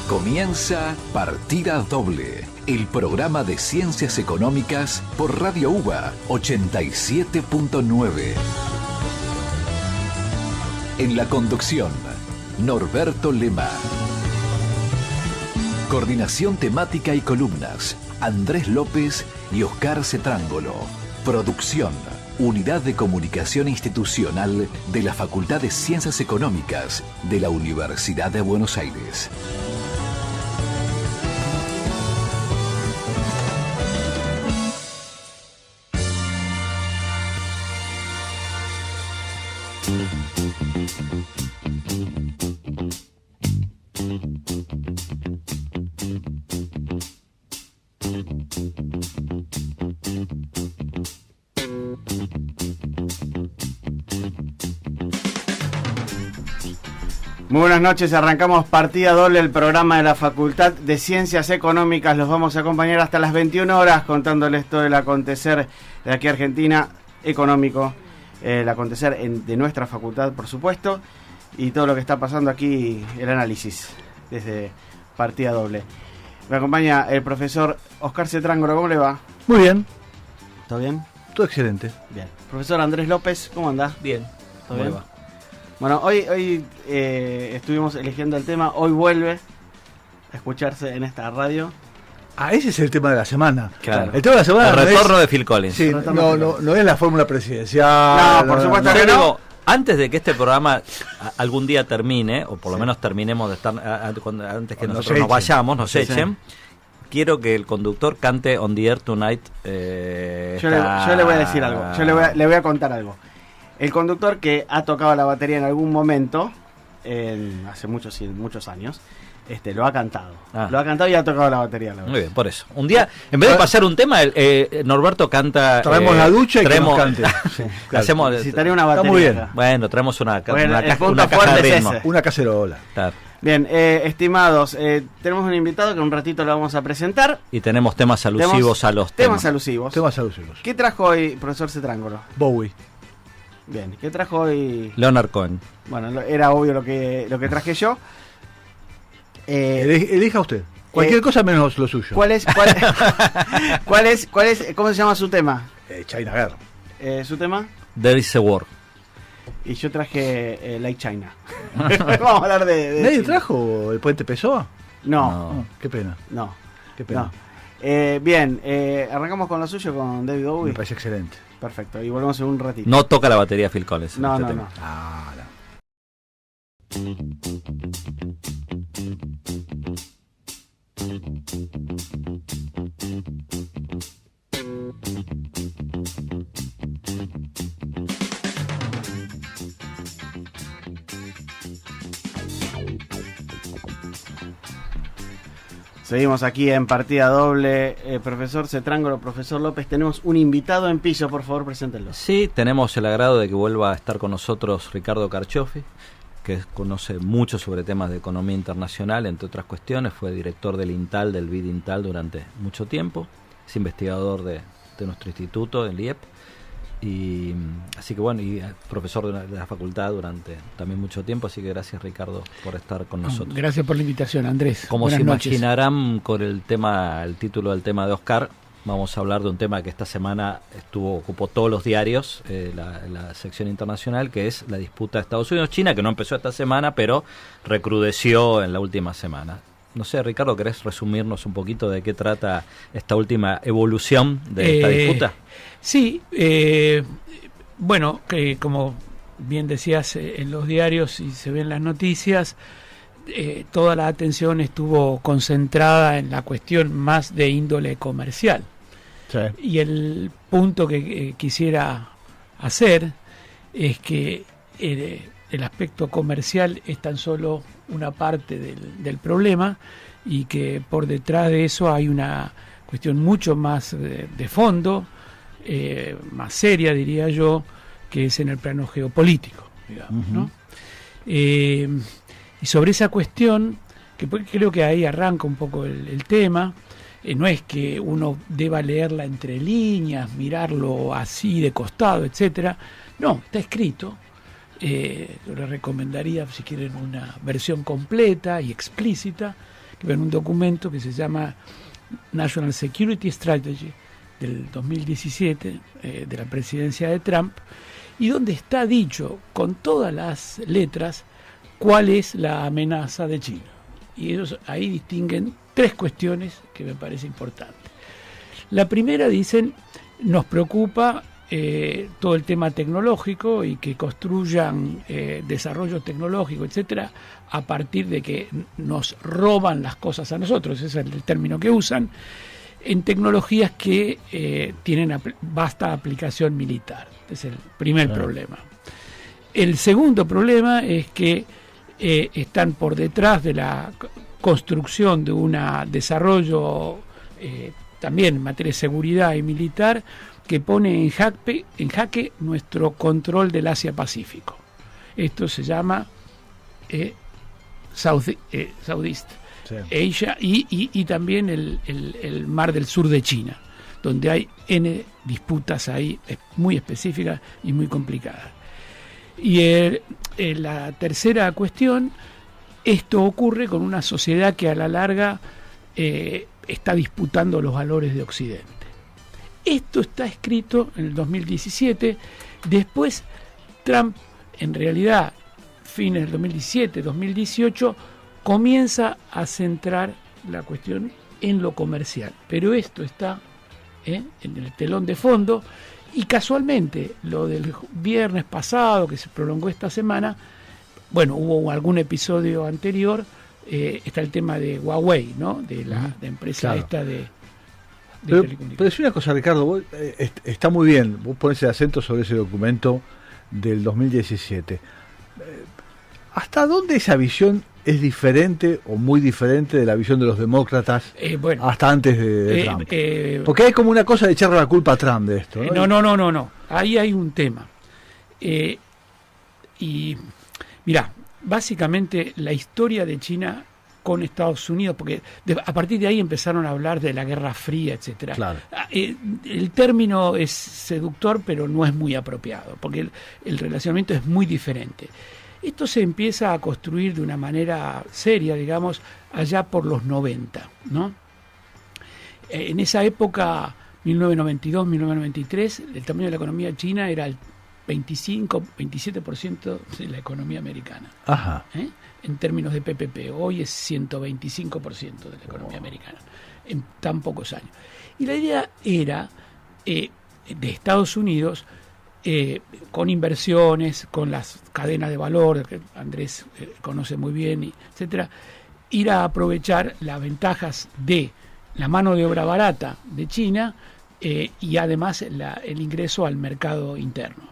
Comienza Partida Doble, el programa de ciencias económicas por Radio UBA 87.9. En la conducción, Norberto Lema. Coordinación temática y columnas, Andrés López y Oscar Cetrángolo. Producción, Unidad de Comunicación Institucional de la Facultad de Ciencias Económicas de la Universidad de Buenos Aires. Muy buenas noches, arrancamos Partida Doble, el programa de la Facultad de Ciencias Económicas. Los vamos a acompañar hasta las 21 horas contándoles todo el acontecer de aquí a Argentina económico, el acontecer de nuestra facultad, por supuesto, y todo lo que está pasando aquí, el análisis desde Partida Doble. Me acompaña el profesor Oscar Cetrángolo. ¿Cómo le va? Muy bien. ¿Todo bien? Todo excelente. Bien. Profesor Andrés López, ¿cómo anda? Bien. ¿Todo bien? Bueno, hoy estuvimos eligiendo el tema. Hoy vuelve a escucharse en esta radio. Ah, ese es el tema de la semana. Claro. El tema de la semana El retorno de Phil Collins. Sí, no es la fórmula presidencial. No, por supuesto que Yo no. digo, antes de que este programa algún día termine, o por lo menos terminemos de estar antes que nosotros nos vayamos, nos echen, quiero que el conductor cante On the Air Tonight. Yo le voy a decir algo. Yo le voy a contar algo. El conductor que ha tocado la batería en algún momento, hace muchos años, lo ha cantado. Lo ha cantado y ha tocado la batería. Muy bien, por eso. Un día, en vez de pasar un tema, Norberto canta. Traemos la ducha y traemos, que nos cante. Sí, claro. Hacemos, necesitaría una batería. Está muy bien. Acá. Bueno, traemos una punto caja de ritmo. Una cacerola. Claro. Bien, estimados, tenemos un invitado que en un ratito lo vamos a presentar. Y tenemos temas alusivos a los temas. Alusivos. Temas alusivos. ¿Qué trajo hoy, profesor Cetrángolo? Bowie. Bien, ¿qué trajo hoy? Leonard Cohen. Bueno, era obvio lo que traje yo. Elija usted. Cualquier cosa menos lo suyo. ¿Cuál es, cómo se llama su tema? China Girl. ¿Su tema? There is a war. Y yo traje Like China. Vamos a hablar de ¿Nadie China. trajo el Puente Pessoa? No. Qué pena. No. Qué pena. No. Bien, arrancamos con lo suyo, con David Bowie. Me parece excelente. Perfecto, y volvemos en un ratito. No toca la batería Phil Collins. No. Ah, no. Seguimos aquí en Partida Doble. Profesor Cetrángolo, profesor López, tenemos un invitado en piso, por favor, preséntenlo. Sí, tenemos el agrado de que vuelva a estar con nosotros Ricardo Carchoffi, que conoce mucho sobre temas de economía internacional, entre otras cuestiones. Fue director del INTAL, del BID INTAL durante mucho tiempo. Es investigador de nuestro instituto, el IEP. Y así que bueno, y profesor de la facultad durante también mucho tiempo, así que gracias Ricardo por estar con nosotros. Gracias por la invitación, Andrés. Como buenas se noches. imaginarán con el título del tema de Oscar, vamos a hablar de un tema que esta semana ocupó todos los diarios, la sección internacional, que es la disputa de Estados Unidos-China, que no empezó esta semana, pero recrudeció en la última semana. No sé, Ricardo, ¿querés resumirnos un poquito de qué trata esta última evolución de esta disputa? Sí, bueno, que como bien decías en los diarios y se ven las noticias, toda la atención estuvo concentrada en la cuestión más de índole comercial. Sí. Y el punto que quisiera hacer es que el aspecto comercial es tan solo una parte del problema, y que por detrás de eso hay una cuestión mucho más de fondo, más seria, diría yo, que es en el plano geopolítico, digamos, ¿no? Y sobre esa cuestión, que creo que ahí arranca un poco el tema, no es que uno deba leerla entre líneas, mirarlo así de costado, etcétera. No, está escrito. Yo les recomendaría, si quieren, una versión completa y explícita, que ver un documento que se llama National Security Strategy del 2017, de la presidencia de Trump, y donde está dicho con todas las letras cuál es la amenaza de China. Y ellos ahí distinguen 3 cuestiones que me parece importante. La primera, dicen, nos preocupa todo el tema tecnológico y que construyan desarrollo tecnológico, etcétera, a partir de que nos roban las cosas a nosotros, ese es el término que usan, en tecnologías que tienen vasta aplicación militar. Ese es el primer problema. El segundo problema es que están por detrás de la construcción de un desarrollo también en materia de seguridad y militar que pone en jaque nuestro control del Asia-Pacífico. Esto se llama Southeast Asia y también el mar del sur de China, donde hay N disputas ahí muy específicas y muy complicadas. Y la tercera cuestión, esto ocurre con una sociedad que a la larga está disputando los valores de Occidente. Esto está escrito en el 2017. Después Trump, en realidad, fines del 2017, 2018, comienza a centrar la cuestión en lo comercial. Pero esto está en el telón de fondo. Y casualmente, lo del viernes pasado, que se prolongó esta semana, bueno, hubo algún episodio anterior, está el tema de Huawei, ¿no? De la empresa esta de pero es una cosa, Ricardo, vos, está muy bien, vos ponés el acento sobre ese documento del 2017. ¿Hasta dónde esa visión es diferente o muy diferente de la visión de los demócratas hasta antes de Trump? Porque hay como una cosa de echarle la culpa a Trump de esto, ¿no? No. Ahí hay un tema. Y mirá, básicamente la historia de China con Estados Unidos, porque a partir de ahí empezaron a hablar de la Guerra Fría, etcétera. Claro. El término es seductor, pero no es muy apropiado, porque el relacionamiento es muy diferente. Esto se empieza a construir de una manera seria, digamos, allá por los 90, ¿no? En esa época, 1992, 1993, el tamaño de la economía china era el 27% de la economía americana. Ajá. En términos de PPP, hoy es 125% de la economía americana, en tan pocos años. Y la idea era de Estados Unidos, con inversiones, con las cadenas de valor, que Andrés conoce muy bien, etcétera, ir a aprovechar las ventajas de la mano de obra barata de China y además el ingreso al mercado interno.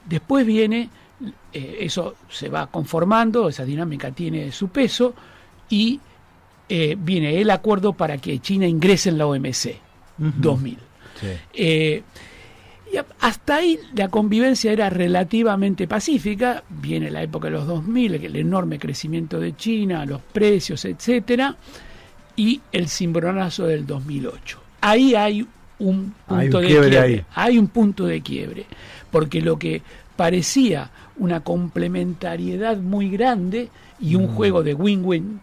Después viene, eso se va conformando, esa dinámica tiene su peso y viene el acuerdo para que China ingrese en la OMC 2000. Sí. Y hasta ahí la convivencia era relativamente pacífica. Viene la época de los 2000, el enorme crecimiento de China, los precios, etcétera, y el cimbronazo del 2008. Ahí hay un punto de quiebre. Hay un punto de quiebre, porque lo que parecía una complementariedad muy grande y un juego de win-win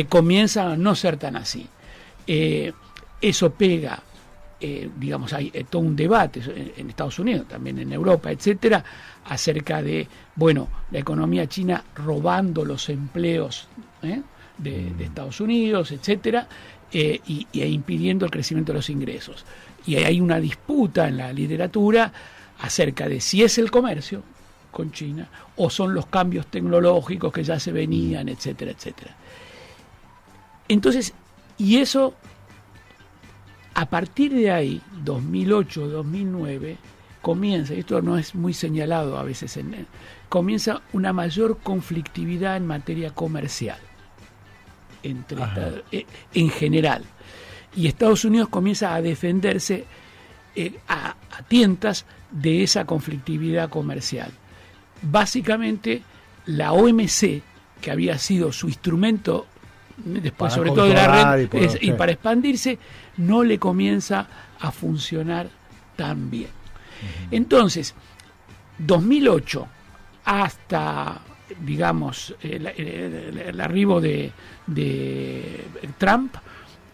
comienza a no ser tan así. Eso pega. Digamos, hay todo un debate en Estados Unidos, también en Europa, etcétera, acerca de, bueno, la economía china robando los empleos de Estados Unidos, etcétera, e impidiendo el crecimiento de los ingresos. Y hay una disputa en la literatura acerca de si es el comercio con China o son los cambios tecnológicos que ya se venían, etcétera, etcétera. Entonces, y eso, a partir de ahí, 2008, 2009, comienza, y esto no es muy señalado a veces, comienza una mayor conflictividad en materia comercial entre en general. Y Estados Unidos comienza a defenderse a tientas de esa conflictividad comercial. Básicamente, la OMC, que había sido su instrumento después, sobre todo de la red, y para expandirse, no le comienza a funcionar tan bien. Entonces, 2008 hasta digamos, el arribo de Trump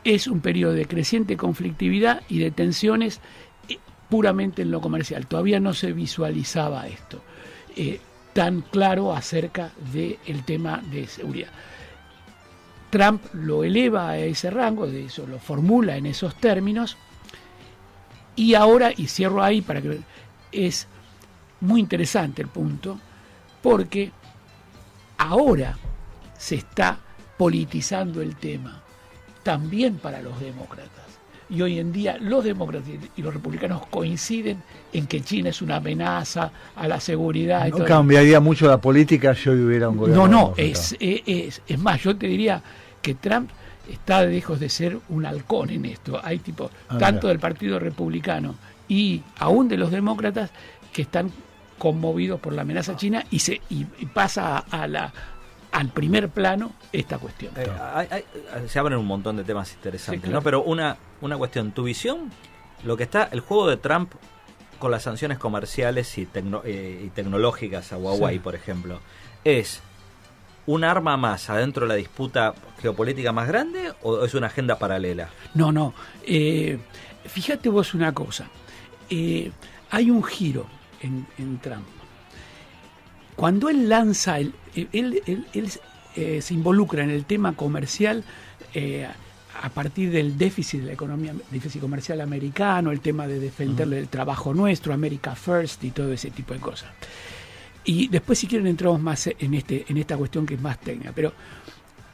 es un periodo de creciente conflictividad y de tensiones puramente en lo comercial. Todavía no se visualizaba esto tan claro acerca del tema de seguridad. Trump lo eleva a ese rango, de eso lo formula en esos términos, y ahora, y cierro ahí para que es muy interesante el punto, porque ahora se está politizando el tema también para los demócratas. Y hoy en día los demócratas y los republicanos coinciden en que China es una amenaza a la seguridad. No cambiaría mucho la política si hoy hubiera un gobierno. No, es más, yo te diría que Trump está lejos de ser un halcón en esto. Hay tanto del Partido Republicano y aún de los demócratas que están conmovidos por la amenaza china y pasa al primer plano esta cuestión. Se abren un montón de temas interesantes, sí, claro. ¿no? Pero una cuestión, tu visión, lo que está, el juego de Trump con las sanciones comerciales y tecnológicas a Huawei, sí, por ejemplo, ¿es un arma más adentro de la disputa geopolítica más grande o es una agenda paralela? No. Fíjate vos una cosa. Hay un giro en Trump. Cuando él lanza, él se involucra en el tema comercial a partir del déficit de la economía, déficit comercial americano, el tema de defenderle el trabajo nuestro, America First y todo ese tipo de cosas. Y después, si quieren, entramos más en esta cuestión que es más técnica. Pero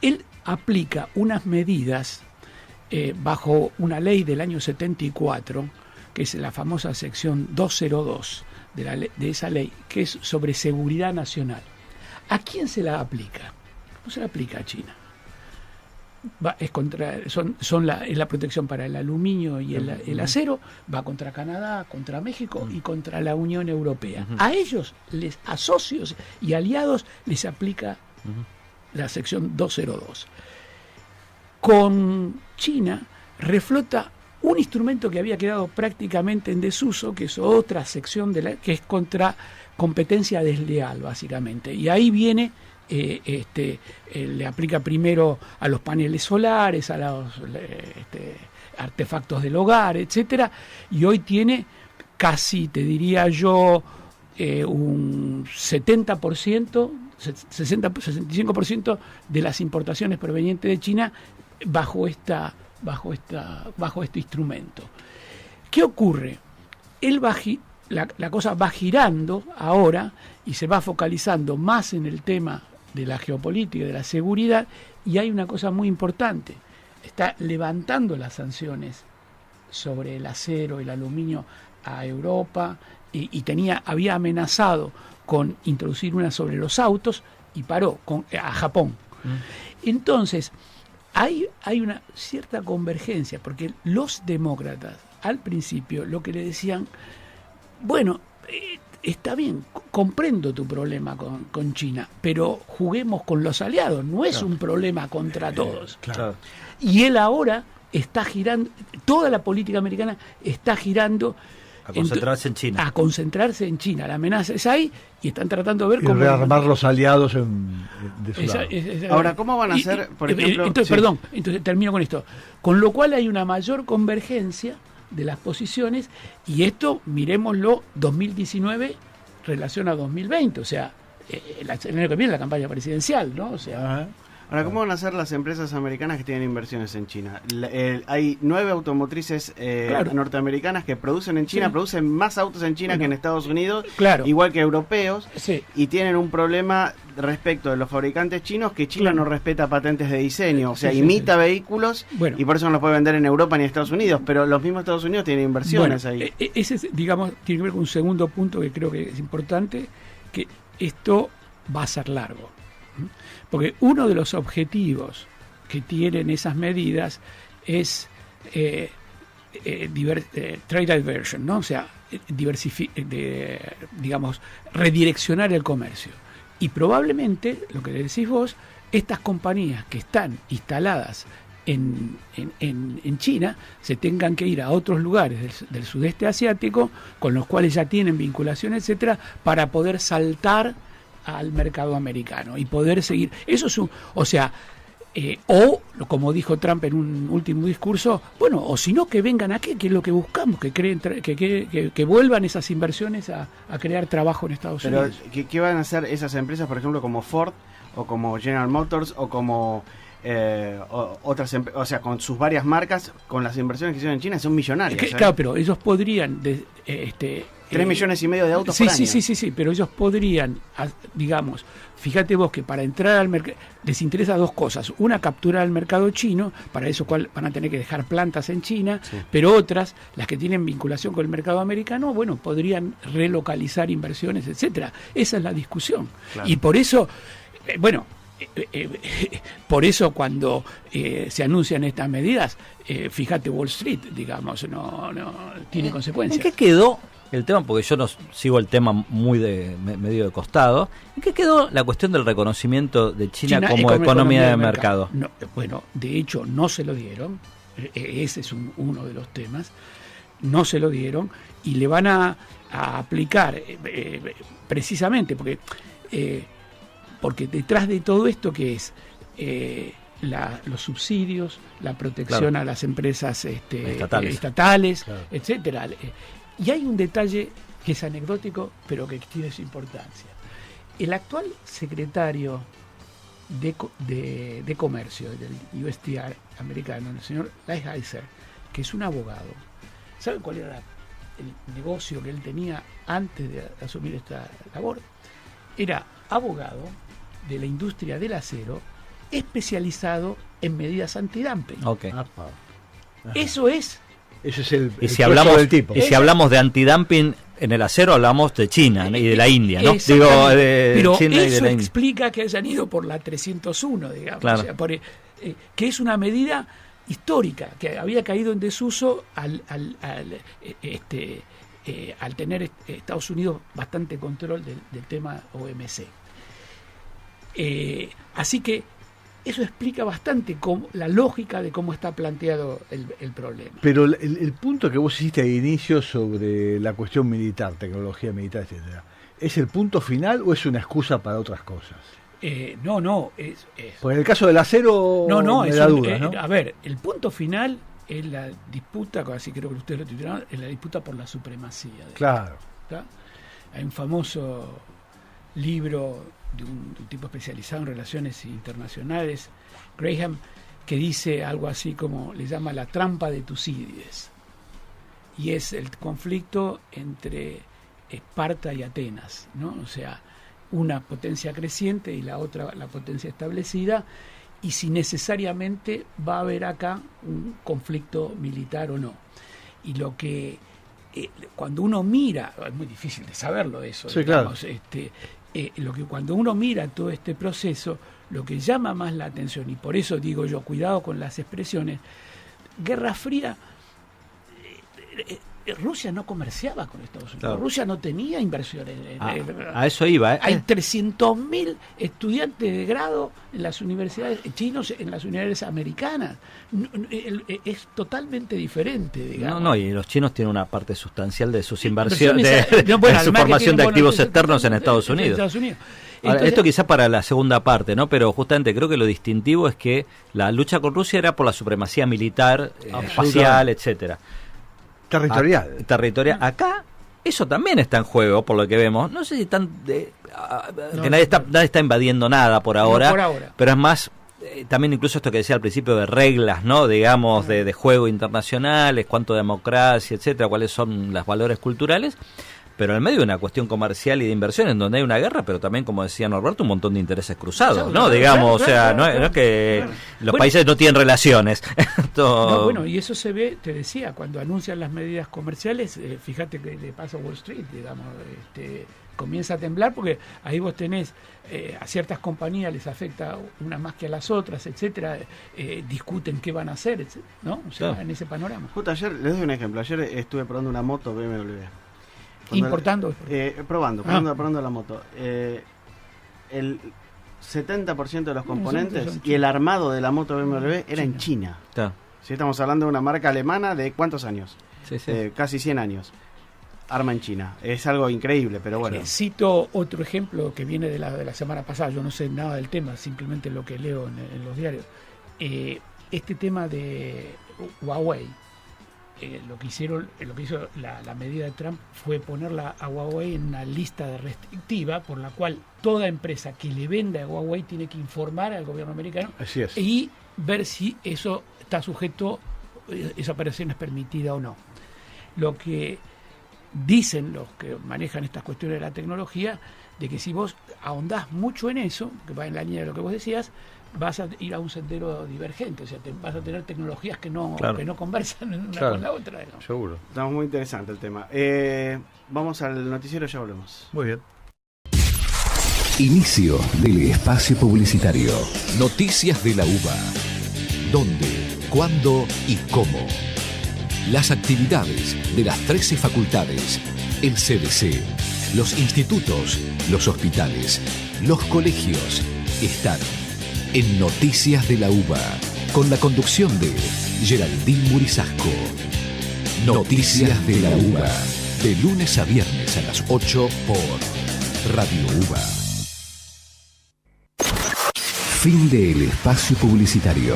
él aplica unas medidas bajo una ley del año 74, que es la famosa sección 202 de esa ley, que es sobre seguridad nacional. ¿A quién se la aplica? No se la aplica a China. Es la protección para el aluminio y el acero, va contra Canadá, contra México y contra la Unión Europea. A ellos, a socios y aliados, les aplica la sección 202. Con China reflota un instrumento que había quedado prácticamente en desuso, que es otra sección que es contra competencia desleal, básicamente. Y ahí viene, le aplica primero a los paneles solares, a los artefactos del hogar, etcétera, y hoy tiene casi, te diría yo, un 70%, 65% de las importaciones provenientes de China bajo este instrumento. ¿Qué ocurre? La cosa va girando ahora y se va focalizando más en el tema de la geopolítica y de la seguridad, y hay una cosa muy importante: está levantando las sanciones sobre el acero y el aluminio a Europa y había amenazado con introducir una sobre los autos y paró a Japón. Entonces hay una cierta convergencia, porque los demócratas al principio lo que le decían, bueno, está bien, comprendo tu problema con China, pero juguemos con los aliados, no es un problema contra todos. Claro. Y él ahora está girando, toda la política americana está girando a concentrarse en China. A concentrarse en China. La amenaza es ahí y están tratando de ver cómo rearmar los aliados de su lado. Ahora, ¿cómo van a hacer, por ejemplo? Entonces, sí. Perdón, entonces termino con esto. Con lo cual hay una mayor convergencia de las posiciones, y esto, miremoslo, 2019 relación a 2020, o sea, el año que viene la campaña presidencial, ¿no? O sea... Ahora, ¿cómo van a hacer las empresas americanas que tienen inversiones en China? Hay 9 automotrices norteamericanas que producen en China, producen más autos en China que en Estados Unidos, igual que europeos, y tienen un problema respecto de los fabricantes chinos, que China no respeta patentes de diseño, o sea, imita vehículos, y por eso no los puede vender en Europa ni en Estados Unidos, pero los mismos Estados Unidos tienen inversiones ahí. Ese, digamos, tiene que ver con un segundo punto que creo que es importante, que esto va a ser largo. Porque uno de los objetivos que tienen esas medidas es trade diversion, ¿no? O sea, digamos, redireccionar el comercio. Y probablemente, lo que le decís vos, estas compañías que están instaladas en China se tengan que ir a otros lugares del sudeste asiático, con los cuales ya tienen vinculación, etcétera, para poder saltar al mercado americano y poder seguir. Eso es o como dijo Trump en un último discurso, bueno, o si no, que vengan aquí, que es lo que buscamos, que vuelvan esas inversiones a crear trabajo en Estados Unidos. ¿Qué van a hacer esas empresas, por ejemplo, como Ford o como General Motors o como otras empresas, o sea, con sus varias marcas, con las inversiones que hicieron en China, son millonarias? Claro, pero ellos podrían 3,5 millones de autos por año. Sí, pero ellos podrían, digamos, fíjate vos que para entrar al mercado les interesa dos cosas. Una, capturar el mercado chino, para eso van a tener que dejar plantas en China, pero otras, las que tienen vinculación con el mercado americano, bueno, podrían relocalizar inversiones, etcétera. Esa es la discusión. Claro. Y por eso, por eso cuando se anuncian estas medidas, fíjate Wall Street, digamos, no tiene consecuencias. ¿En qué quedó el tema? Porque yo no sigo el tema muy medio de costado. ¿En qué quedó la cuestión del reconocimiento de China como economía de mercado? No, bueno, de hecho no se lo dieron. Ese es uno de los temas. No se lo dieron y le van a aplicar precisamente porque detrás de todo esto que es los subsidios, la protección a las empresas estatales, etcétera. Y hay un detalle que es anecdótico, pero que tiene su importancia. El actual secretario de Comercio del USTR americano, el señor Lighthizer, que es un abogado, ¿sabe cuál era el negocio que él tenía antes de asumir esta labor? Era abogado de la industria del acero, especializado en medidas antidumping. Okay. Eso es el y si hablamos del tipo. Y si hablamos de antidumping en el acero, hablamos de China y de la India, ¿no? Digo, pero China eso y de la India. explica que hayan ido por la 301, digamos, claro. O sea, que es una medida histórica que había caído en desuso al tener Estados Unidos bastante control del tema OMC. Así que eso explica bastante la lógica de cómo está planteado el problema. Pero el punto que vos hiciste al inicio sobre la cuestión militar, tecnología militar, etcétera, ¿es el punto final o es una excusa para otras cosas? No, es... Pues en el caso del acero no, me da dudas, ¿no? A ver, el punto final es la disputa, así creo que ustedes lo titularon, es la disputa por la supremacía. Claro. ¿Está? Hay un famoso libro de un tipo especializado en relaciones internacionales, Graham, que dice algo así como, le llama la trampa de Tucídides, y es el conflicto entre Esparta y Atenas, ¿no? O sea, una potencia creciente y la otra la potencia establecida, y si necesariamente va a haber acá un conflicto militar o no. Y lo que cuando uno mira, es muy difícil de saberlo eso, sí, digamos, claro. Cuando uno mira todo este proceso, lo que llama más la atención, y por eso digo yo, cuidado con las expresiones, Guerra Fría, Rusia no comerciaba con Estados Unidos, claro. Rusia no tenía inversiones. A eso iba. Hay 300.000 estudiantes de grado en las universidades chinos, en las universidades americanas. Es totalmente diferente, digamos. No, y los chinos tienen una parte sustancial de sus inversiones, de su formación de activos externos en Estados Unidos. Entonces, ahora, esto quizás para la segunda parte, ¿no? Pero justamente creo que lo distintivo es que la lucha con Rusia era por la supremacía militar, espacial, etcétera. Territorial. Acá eso también está en juego, por lo que vemos. No sé si nadie está invadiendo nada por ahora, pero es más, también incluso esto que decía al principio de reglas, ¿no? Digamos, de juego internacionales, cuánto democracia, etcétera, cuáles son los valores culturales. Pero en medio de una cuestión comercial y de inversión en donde hay una guerra, pero también, como decía Norberto, un montón de intereses cruzados, ¿no? Digamos, o sea, no es que los países no tienen relaciones. Bueno, y eso se ve, te decía, cuando anuncian las medidas comerciales, fíjate que le pasa a Wall Street, digamos, comienza a temblar porque ahí vos tenés a ciertas compañías les afecta unas más que a las otras, etcétera, discuten qué van a hacer, etcétera, ¿no? O sea, en ese panorama. Justo ayer, les doy un ejemplo, ayer estuve probando una moto BMW. Probando la moto. El 70% de los componentes y el armado de la moto BMW era en China. Si estamos hablando de una marca alemana de ¿cuántos años? Sí. Casi 100 años. arma en China. Es algo increíble, pero bueno. Cito otro ejemplo que viene de la semana pasada. Yo no sé nada del tema, simplemente lo que leo en los diarios. Este tema de Huawei, lo que hizo la medida de Trump fue ponerla a Huawei en una lista restrictiva por la cual toda empresa que le venda a Huawei tiene que informar al gobierno americano. Así es. Y ver si eso está sujeto, esa operación es permitida o no. Lo que dicen los que manejan estas cuestiones de la tecnología, de que si vos ahondás mucho en eso, que va en la línea de lo que vos decías, vas a ir a un sendero divergente, o sea, vas a tener tecnologías que no conversan una con la otra. ¿No? Seguro. Está muy interesante el tema. Vamos al noticiero, ya volvemos. Muy bien. Inicio del espacio publicitario. Noticias de la UBA. ¿Dónde, cuándo y cómo? Las actividades de las 13 facultades, el CDC, los institutos, los hospitales, los colegios están en Noticias de la UBA, con la conducción de Geraldine Murisasco. Noticias de la UBA, de lunes a viernes a las 8 por Radio UBA. Fin del espacio publicitario.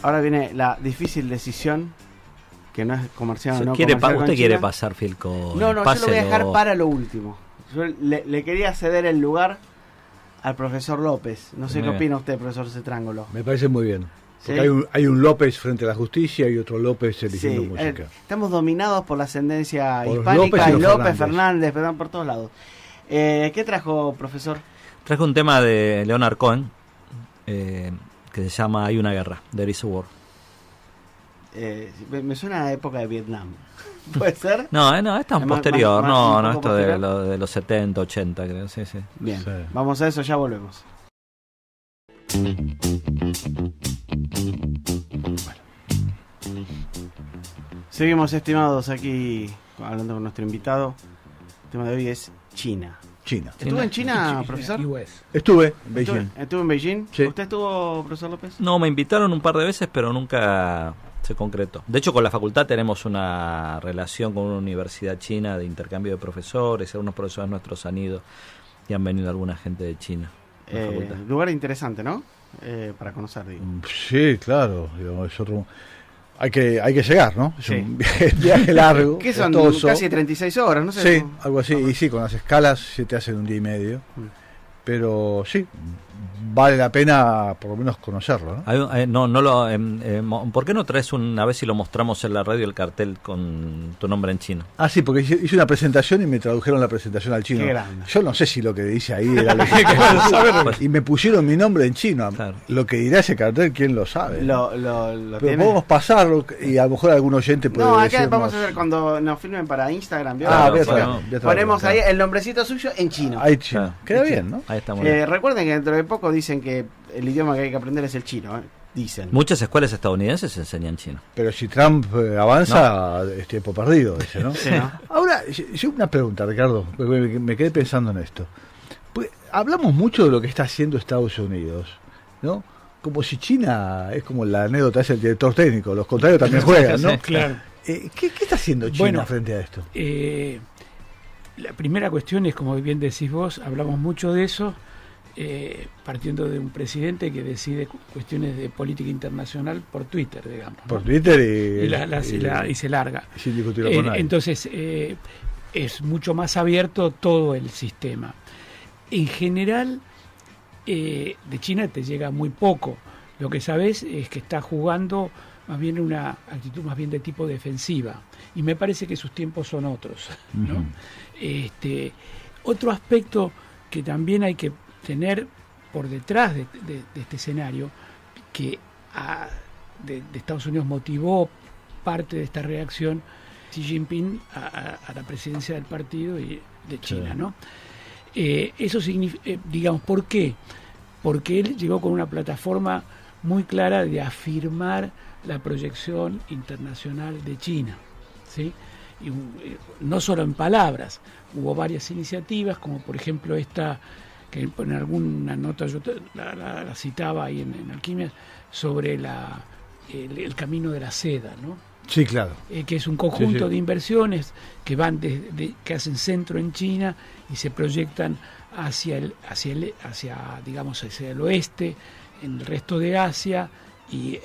Ahora viene la difícil decisión, que no es comercial o no ¿Usted comercial con quiere China. pasar, Filco? No, yo lo voy a dejar para lo último. Yo le quería ceder el lugar al profesor López. No sé qué opina usted, profesor Cetrángulo. Me parece muy bien. Porque ¿Sí? hay un López frente a la justicia y otro López eligiendo Sí, música. estamos dominados por la ascendencia Por hispánica, López y López, Fernández, perdón, por todos lados. ¿Qué trajo, profesor? Traje un tema de Leonard Cohen que se llama Hay una guerra, There is a War. Me suena a época de Vietnam. ¿Puede ser? No, esta es Más- posterior, más- no, un no, poco esto de, posterior. de los 70, 80, creo, sí. Bien, Sí. vamos a eso, ya volvemos. Seguimos, estimados, aquí hablando con nuestro invitado. El tema de hoy es China. China. ¿Estuvo en China, profesor? US. Estuve en Beijing. ¿Estuvo en Beijing? Sí. ¿Usted estuvo, profesor López? No, me invitaron un par de veces, pero nunca se concretó. De hecho, con la facultad tenemos una relación con una universidad china de intercambio de profesores. Algunos profesores nuestros han ido y han venido alguna gente de China. a la facultad. Lugar interesante, ¿no? Para conocer, digo. Sí, claro. Digo, es otro... Hay que llegar, ¿no? Es Sí. un viaje largo. ¿Qué son? costoso. Casi 36 horas, no sé. Sí, algo así. Y sí, con las escalas se te hacen un día y medio. Pero sí, vale la pena por lo menos conocerlo, ¿no? ¿Por qué no traes a ver si lo mostramos en la radio el cartel con tu nombre en chino? Ah, sí, porque hice una presentación y me tradujeron la presentación al chino. Qué grande. Yo no sé si lo que dice ahí era lo que querían saber. Y me pusieron mi nombre en chino. Claro. Lo que dirá ese cartel, ¿quién lo sabe? Lo Pero tiene. podemos pasarlo y a lo mejor algún oyente puede No, acá decirnos... vamos a hacer cuando nos filmen para Instagram. ¿vio? Ah, Claro, voy a bueno, traer, voy a traer, Ponemos claro. ahí el nombrecito suyo en chino. Ahí chino. Claro. Queda bien, ¿no? Ahí está muy bien. Recuerden que dentro de poco dicen que el idioma que hay que aprender es el chino. Dicen. Muchas escuelas estadounidenses enseñan chino. Pero si Trump avanza, es tiempo perdido, dice, ¿no? Sí, ¿no? Ahora, yo una pregunta, Ricardo, porque me quedé pensando en esto. Pues, hablamos mucho de lo que está haciendo Estados Unidos, ¿no? Como si China es como la anécdota, es el director técnico, los contrarios también juegan, ¿no? Sí. Claro. ¿Qué está haciendo China Bueno, frente a esto? La primera cuestión es, como bien decís vos, hablamos mucho de eso, partiendo de un presidente que decide cuestiones de política internacional por Twitter, digamos, ¿no? Por Twitter y se larga. sin discutirlo con nadie. Entonces, es mucho más abierto todo el sistema. En general, de China te llega muy poco. Lo que sabes es que está jugando más bien una actitud más bien de tipo defensiva. Y me parece que sus tiempos son otros, ¿no? Ujú. Otro aspecto que también hay que tener por detrás de este escenario, que de Estados Unidos motivó parte de esta reacción, Xi Jinping a la presidencia del partido y de China, Sí. ¿no? Eso significa, digamos, ¿por qué? Porque él llegó con una plataforma muy clara de afirmar la proyección internacional de China, ¿sí? Y no solo en palabras, hubo varias iniciativas, como por ejemplo esta, que en alguna nota yo la citaba ahí en Alquimias, sobre el camino de la seda, ¿no? Sí, claro. Que es un conjunto de inversiones que van que hacen centro en China y se proyectan hacia el oeste, en el resto de Asia y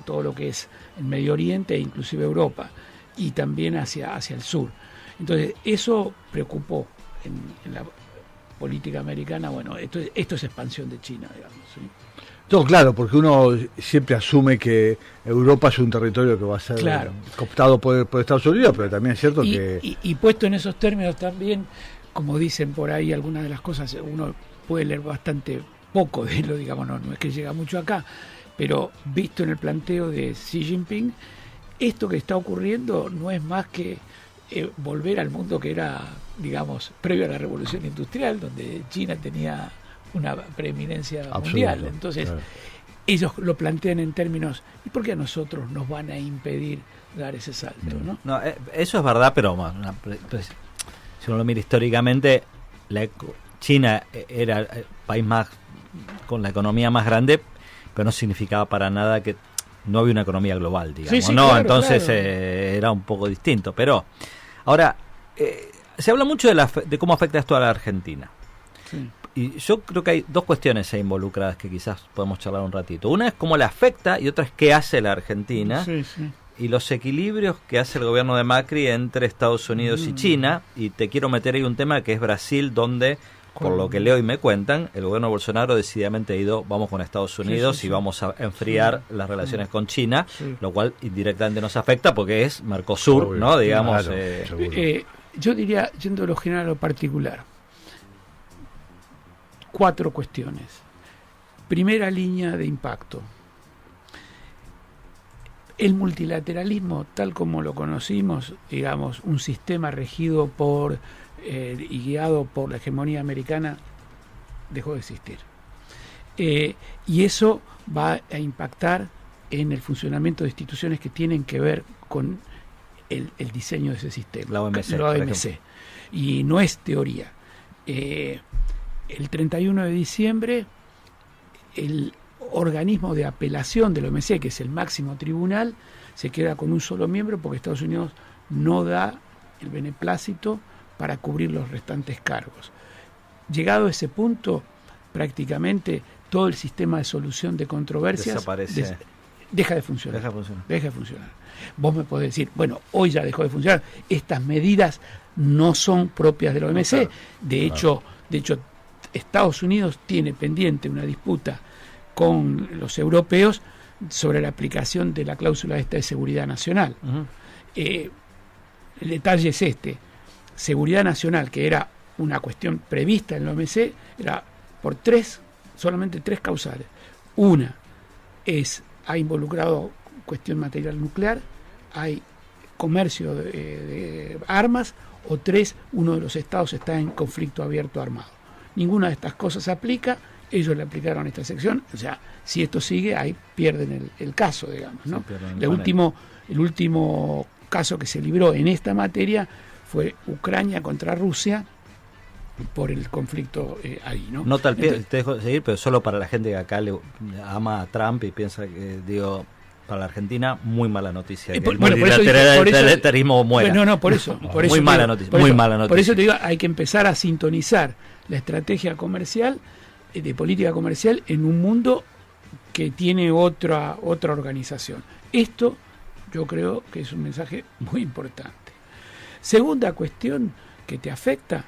todo lo que es el Medio Oriente e inclusive Europa, y también hacia el sur. Entonces eso preocupó en la política americana. Bueno, esto es expansión de China, digamos, ¿sí? No, claro, porque uno siempre asume que Europa es un territorio que va a ser cooptado por Estados Unidos, pero también es cierto y puesto en esos términos también, como dicen por ahí algunas de las cosas, uno puede leer bastante poco de lo, digamos, no es que llega mucho acá, pero visto en el planteo de Xi Jinping, esto que está ocurriendo no es más que volver al mundo que era, digamos, previo a la Revolución Industrial, donde China tenía una preeminencia mundial. Entonces, claro, ellos lo plantean en términos, ¿y por qué a nosotros nos van a impedir dar ese salto? ¿No? Eso es verdad, pero si uno lo mira históricamente, China era el país más con la economía más grande, pero no significaba para nada que no había una economía global, digamos, sí, ¿no? Claro, entonces claro. Era un poco distinto. Pero ahora, se habla mucho de cómo afecta esto a la Argentina. Sí. Y yo creo que hay dos cuestiones ahí involucradas que quizás podemos charlar un ratito. Una es cómo le afecta y otra es qué hace la Argentina. Sí, sí. Y los equilibrios que hace el gobierno de Macri entre Estados Unidos y China. Y te quiero meter ahí un tema que es Brasil, donde, por lo que leo y me cuentan, el gobierno de Bolsonaro decididamente ha ido, vamos con Estados Unidos y vamos a enfriar las relaciones con China, lo cual indirectamente nos afecta porque es Mercosur, obvio, ¿no? Digamos. Claro, yo diría, yendo de lo general a lo particular, 4 cuestiones. Primera línea de impacto. El multilateralismo, tal como lo conocimos, digamos, un sistema regido por y guiado por la hegemonía americana, dejó de existir. Y eso va a impactar en el funcionamiento de instituciones que tienen que ver con el diseño de ese sistema. La OMC. La OMC. Y no es teoría. El 31 de diciembre, el organismo de apelación de la OMC, que es el máximo tribunal, se queda con un solo miembro porque Estados Unidos no da el beneplácito para cubrir los restantes cargos. Llegado a ese punto, prácticamente todo el sistema de solución de controversias deja de funcionar. Deja de funcionar. Vos me podés decir, bueno, hoy ya dejó de funcionar. Estas medidas no son propias de la OMC. Claro. De hecho, Estados Unidos tiene pendiente una disputa con los europeos sobre la aplicación de la cláusula esta de seguridad nacional. El detalle es este: seguridad nacional, que era una cuestión prevista en la OMC, era por solamente tres causales. Una ha involucrado cuestión material nuclear, hay comercio de armas, o 3, uno de los estados está en conflicto abierto armado. Ninguna de estas cosas se aplica. Ellos le aplicaron esta sección, o sea, si esto sigue, ahí pierden el caso, digamos, ¿no? El último caso que se libró en esta materia fue Ucrania contra Rusia por el conflicto ahí, ¿no? No tal pie, te dejo de seguir, pero solo para la gente que acá le ama a Trump y piensa que, para la Argentina, muy mala noticia. Que el multilateralismo muera. No, por eso. Muy mala noticia. Por eso te digo, hay que empezar a sintonizar la estrategia comercial, de política comercial, en un mundo que tiene otra organización. Esto yo creo que es un mensaje muy importante. Segunda cuestión que te afecta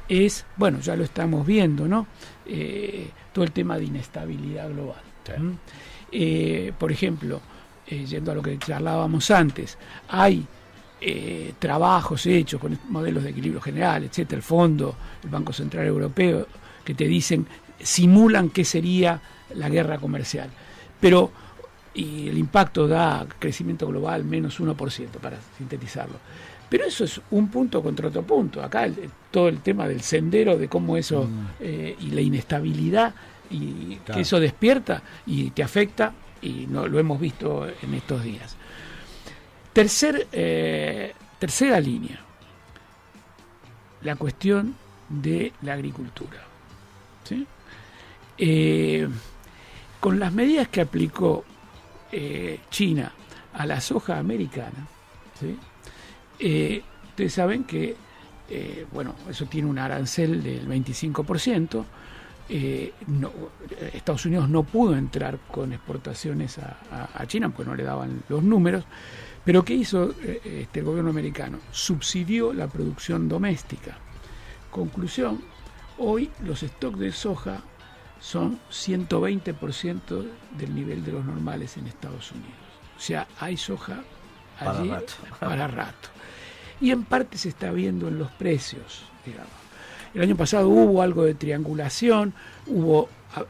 es, bueno, ya lo estamos viendo, ¿no? Todo el tema de inestabilidad global. Sí. Por ejemplo, yendo a lo que charlábamos antes, hay trabajos hechos con modelos de equilibrio general, etcétera, el Fondo, el Banco Central Europeo, que te dicen, simulan qué sería la guerra comercial. Y el impacto da crecimiento global menos 1%, para sintetizarlo. Pero eso es un punto contra otro punto. Acá todo el tema del sendero, de cómo eso, y la inestabilidad, y claro, que eso despierta y te afecta y no lo hemos visto en estos días. Tercera línea, la cuestión de la agricultura, ¿sí? Con las medidas que aplicó China a la soja americana, ¿sí? Ustedes saben que eso tiene un arancel del 25%. Estados Unidos no pudo entrar con exportaciones a China porque no le daban los números, pero ¿qué hizo el gobierno americano? Subsidió la producción doméstica. Conclusión, hoy los stocks de soja son 120% del nivel de los normales en Estados Unidos. O sea, hay soja allí para rato. Y en parte se está viendo en los precios, digamos. El año pasado hubo algo de triangulación,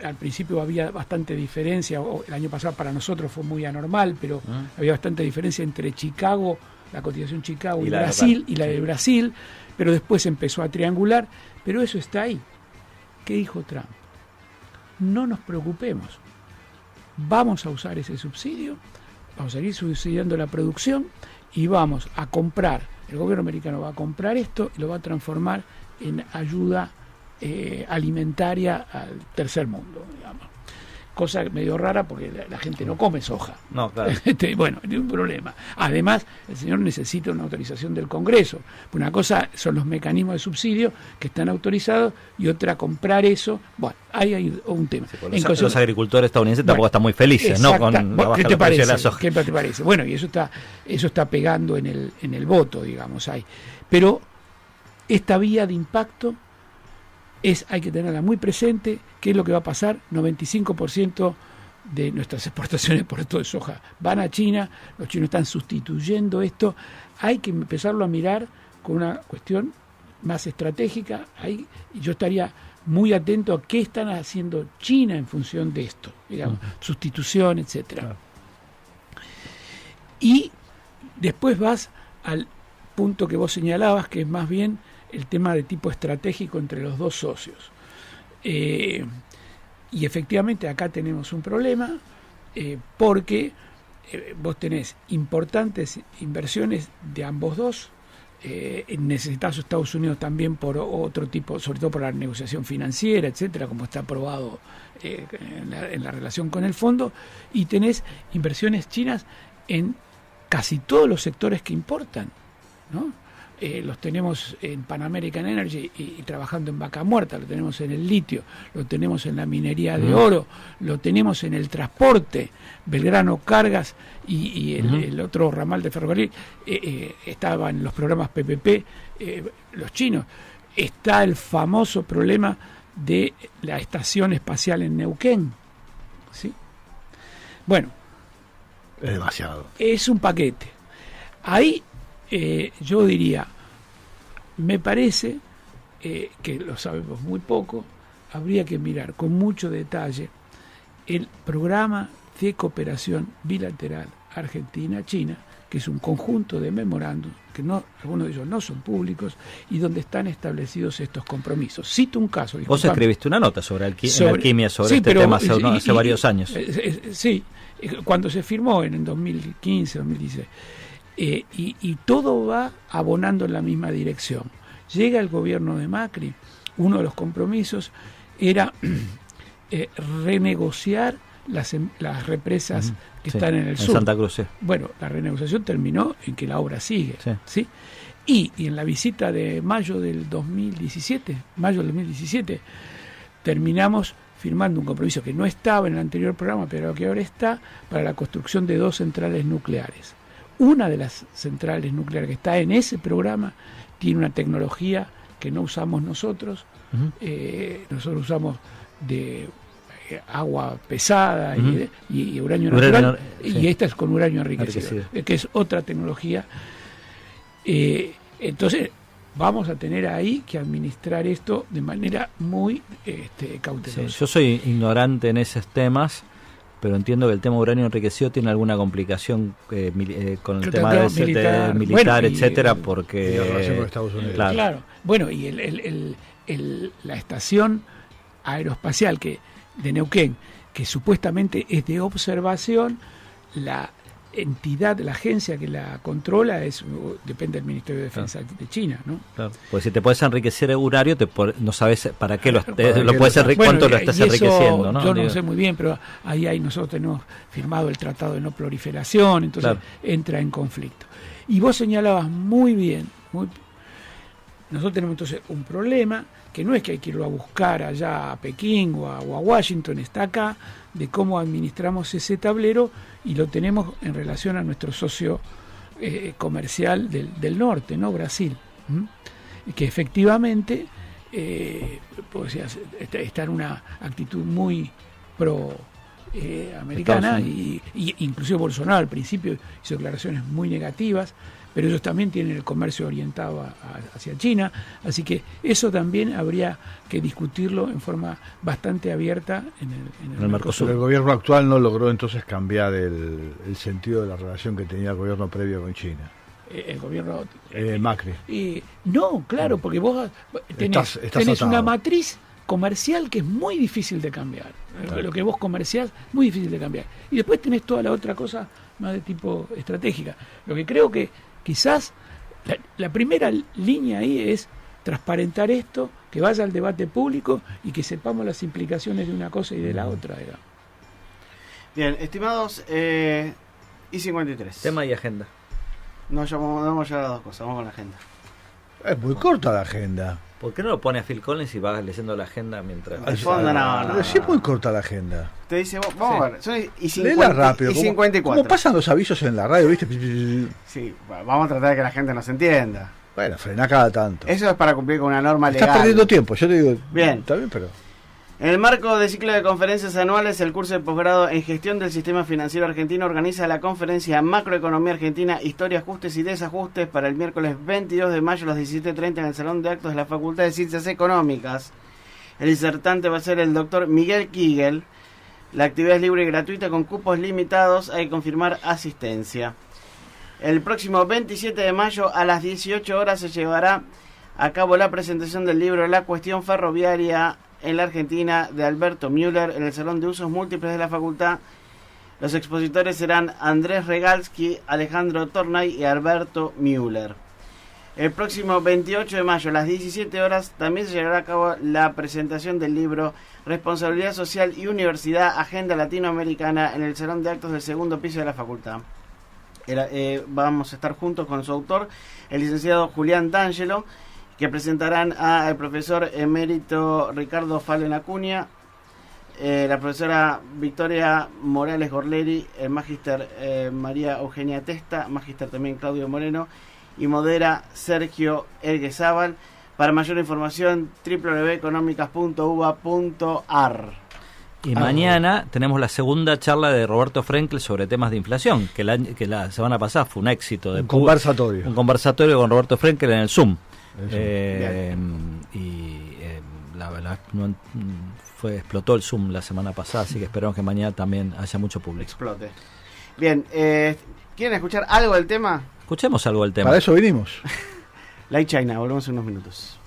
al principio había bastante diferencia, el año pasado para nosotros fue muy anormal, pero había bastante diferencia entre Chicago, la cotización Chicago y Brasil, y la de Brasil, pero después empezó a triangular, pero eso está ahí. ¿Qué dijo Trump? No nos preocupemos, vamos a usar ese subsidio, vamos a seguir subsidiando la producción y vamos a comprar, el gobierno americano va a comprar esto y lo va a transformar en ayuda alimentaria al tercer mundo, digamos. Cosa medio rara porque la gente no come soja. No, claro. Bueno, no hay un problema. Además, el señor necesita una autorización del Congreso. Una cosa son los mecanismos de subsidio que están autorizados y otra comprar eso. Bueno, ahí hay un tema. Sí, los agricultores estadounidenses tampoco están muy felices, ¿no? Con la baja ¿Qué te parece? De la soja. ¿Qué te parece? Bueno, y eso está pegando en el voto, digamos, ahí. Pero esta vía de impacto hay que tenerla muy presente. ¿Qué es lo que va a pasar? 95% de nuestras exportaciones por esto de soja van a China, los chinos están sustituyendo esto. Hay que empezarlo a mirar con una cuestión más estratégica. Yo estaría muy atento a qué están haciendo China en función de esto, digamos, sustitución, etcétera. Claro. Y después vas al punto que vos señalabas, que es más bien el tema de tipo estratégico entre los dos socios. Y efectivamente acá tenemos un problema porque vos tenés importantes inversiones de ambos dos. Necesitas Estados Unidos también por otro tipo, sobre todo por la negociación financiera, etcétera, como está aprobado en la relación con el fondo, y tenés inversiones chinas en casi todos los sectores que importan, ¿no? Los tenemos en Pan American Energy y trabajando en Vaca Muerta, lo tenemos en el litio, lo tenemos en la minería de oro, lo tenemos en el transporte, Belgrano Cargas y el otro ramal de ferrocarril, estaban en los programas PPP, los chinos. Está el famoso problema de la estación espacial en Neuquén, ¿sí? Bueno, es demasiado. Es un paquete. Ahí yo diría, me parece que lo sabemos muy poco, habría que mirar con mucho detalle el programa de cooperación bilateral Argentina-China, que es un conjunto de memorándum, que algunos de ellos no son públicos, y donde están establecidos estos compromisos. Cito un caso. Vos escribiste una nota sobre alquimia, sobre este tema hace varios años. Sí, cuando se firmó en 2015, 2016. Y todo va abonando en la misma dirección. Llega el gobierno de Macri, uno de los compromisos era renegociar las represas que están en el sur. Santa Cruz, sí. Bueno, la renegociación terminó en que la obra sigue, ¿sí? Y en la visita de mayo del 2017, terminamos firmando un compromiso que no estaba en el anterior programa, pero que ahora está, para la construcción de 2 centrales nucleares. Una de las centrales nucleares que está en ese programa tiene una tecnología que no usamos nosotros. Nosotros usamos de agua pesada y uranio natural, y esta es con uranio enriquecido, que es otra tecnología. Entonces vamos a tener ahí que administrar esto de manera muy cautelosa. Sí, yo soy ignorante en esos temas, pero entiendo que el tema uranio enriquecido tiene alguna complicación con el tema de militar, etcétera, porque la relación con Estados Unidos. Claro. Bueno, y la estación aeroespacial de Neuquén, que supuestamente es de observación, la entidad, la agencia que la controla depende del Ministerio de Defensa de China, ¿no? Claro. Pues si te puedes enriquecer uranio, no sabes para qué lo puedes Bueno, cuánto lo estás enriqueciendo, ¿no? Yo no sé muy bien, pero nosotros tenemos firmado el Tratado de No Proliferación, entonces entra en conflicto. Y vos señalabas muy bien, nosotros tenemos entonces un problema que no es que hay que irlo a buscar allá a Pekín o a Washington, está acá, de cómo administramos ese tablero, y lo tenemos en relación a nuestro socio comercial del norte, ¿no? Brasil, que efectivamente está en una actitud muy pro americana, y inclusive Bolsonaro al principio hizo declaraciones muy negativas, pero ellos también tienen el comercio orientado hacia China, así que eso también habría que discutirlo en forma bastante abierta en el Mercosur. El gobierno actual no logró entonces cambiar el sentido de la relación que tenía el gobierno previo con China. El gobierno Macri. No, claro, porque vos tenés una matriz comercial que es muy difícil de cambiar. Claro. Lo que vos comerciás, muy difícil de cambiar. Y después tenés toda la otra cosa más de tipo estratégica. Lo que creo que quizás la primera línea ahí es transparentar esto, que vaya al debate público y que sepamos las implicaciones de una cosa y de la otra, digamos. Bien, estimados, y 53. Tema y agenda. No vamos a llegar a las dos cosas, vamos con la agenda. Es muy corta la agenda. ¿Por qué no lo pone a Phil Collins y vas leyendo la agenda mientras...? Al fondo no. Sí, es muy corta la agenda. Te dice, vamos a ver, son y 50, rápido, y 54. ¿Cómo pasan los avisos en la radio, viste? Sí, vamos a tratar de que la gente nos entienda. Bueno, frená cada tanto. Eso es para cumplir con una norma legal. Estás perdiendo tiempo, yo te digo. Bien. Está bien, pero... En el marco del ciclo de conferencias anuales, el curso de posgrado en Gestión del Sistema Financiero Argentino organiza la conferencia Macroeconomía Argentina, Historia, Ajustes y Desajustes para el miércoles 22 de mayo a las 17:30 en el Salón de Actos de la Facultad de Ciencias Económicas. El disertante va a ser el doctor Miguel Kigel. La actividad es libre y gratuita con cupos limitados, hay que confirmar asistencia. El próximo 27 de mayo a las 18 horas se llevará a cabo la presentación del libro La Cuestión Ferroviaria en la Argentina de Alberto Müller en el Salón de Usos Múltiples de la Facultad. Los expositores serán Andrés Regalski, Alejandro Tornay y Alberto Müller. El próximo 28 de mayo a las 17 horas también se llevará a cabo la presentación del libro Responsabilidad Social y Universidad, Agenda Latinoamericana en el Salón de Actos del segundo piso de la Facultad. Vamos a estar juntos con su autor, el licenciado Julián D'Angelo, que presentarán al profesor emérito Ricardo Fallen Acuña, la profesora Victoria Morales Gorleri, el magíster María Eugenia Testa, magíster también Claudio Moreno, y modera Sergio Elguezábal. Para mayor información, www.economicas.uba.ar. Y mañana tenemos la segunda charla de Roberto Frenkel sobre temas de inflación, que la semana pasada fue un éxito. Un conversatorio. Un conversatorio con Roberto Frenkel en el Zoom. Explotó el Zoom la semana pasada, así que esperamos que mañana también haya mucho público. Explote. Bien, ¿quieren escuchar algo del tema? Escuchemos algo del tema. Para eso vinimos. Like China, volvemos en unos minutos.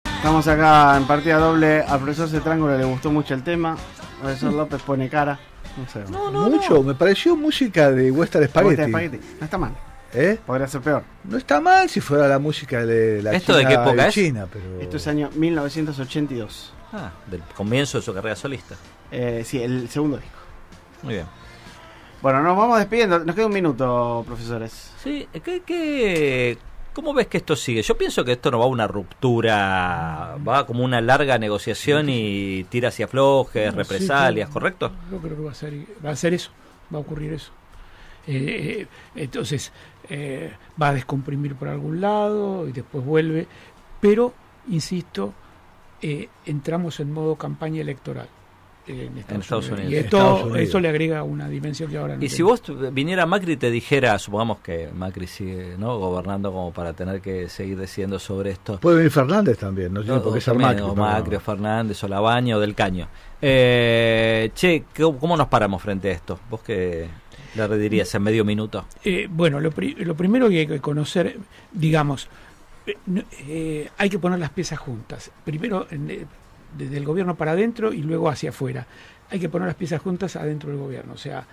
Estamos acá en partida doble. Al profesor Cetrángulo le gustó mucho el tema. El profesor López pone cara. No sé. Mucho, me pareció música de Western Spaghetti. No está mal. ¿Eh? Podría ser peor. No está mal si fuera la música de la ¿Esto China, de qué época es? China, pero... Esto es año 1982. Del comienzo de su carrera solista. Sí, el segundo disco. Muy bien. Bueno, nos vamos despidiendo. Nos queda un minuto, profesores. Sí, ¿cómo ves que esto sigue? Yo pienso que esto no va a una ruptura, va como una larga negociación y tiras y aflojes, represalias, ¿correcto? Yo creo que va a ser eso, va a ocurrir eso. Entonces va a descomprimir por algún lado y después vuelve, pero insisto, entramos en modo campaña electoral en Estados Unidos. Y esto le agrega una dimensión que ahora no. Y si vos viniera Macri y te dijera, supongamos que Macri sigue gobernando como para tener que seguir decidiendo sobre esto. Puede venir Fernández también, no tiene por qué ser Macri. O Macri, o Fernández, o Labaña, o Del Caño. ¿Cómo nos paramos frente a esto? ¿Vos qué le dirías en medio minuto? Bueno, lo primero que hay que conocer, digamos, hay que poner las piezas juntas. Primero desde el gobierno para adentro y luego hacia afuera. hay que poner las piezas juntas adentro del gobierno. O sea,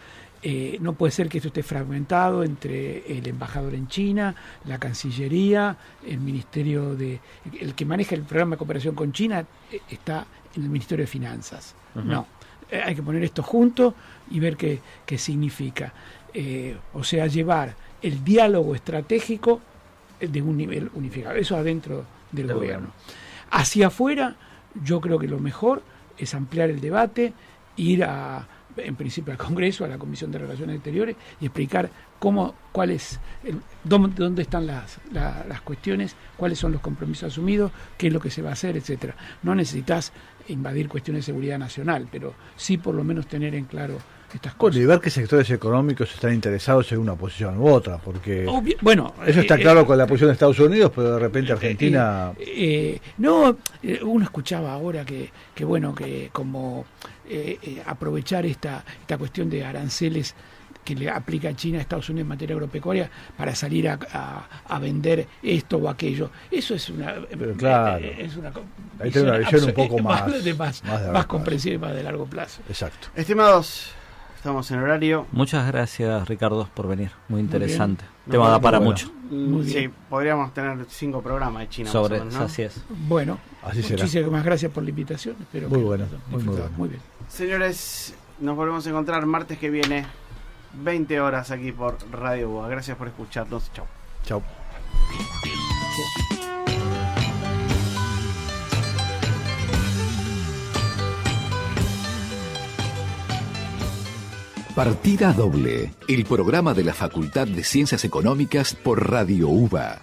no puede ser que esto esté fragmentado entre el embajador en China, la Cancillería, el Ministerio el que maneja el programa de cooperación con China está en el Ministerio de Finanzas. No, hay que poner esto junto y ver qué significa. O sea, llevar el diálogo estratégico de un nivel unificado. Eso adentro del gobierno. Hacia afuera, yo creo que lo mejor es ampliar el debate, ir en principio al Congreso, a la Comisión de Relaciones Exteriores, y explicar dónde están las cuestiones, cuáles son los compromisos asumidos, qué es lo que se va a hacer, etcétera. No necesitas invadir cuestiones de seguridad nacional, pero sí por lo menos tener en claro estas cosas. Y ver qué sectores económicos están interesados en una posición u otra, porque eso está claro con la posición de Estados Unidos, pero de repente Argentina... uno escuchaba ahora que como aprovechar esta cuestión de aranceles que le aplica a China a Estados Unidos en materia agropecuaria para salir a vender esto o aquello. Eso es una... Pero claro, es una ahí tiene una visión un poco más comprensiva y más de largo plazo. Exacto. Estimados, estamos en horario. Muchas gracias, Ricardo, por venir. Muy interesante. Muy Tema da para bueno. mucho. Muy bien. Sí, podríamos tener 5 programas de China Sobre, más o menos, ¿no? así es. Bueno, Así será. muchísimas gracias por la invitación. Espero Muy que bueno, lo hayan disfrutado. muy Muy bien. Señores, nos volvemos a encontrar martes que viene, 20 horas aquí por Radio Boa. Gracias por escucharnos. Chau. Chao. Partida doble, el programa de la Facultad de Ciencias Económicas por Radio UBA.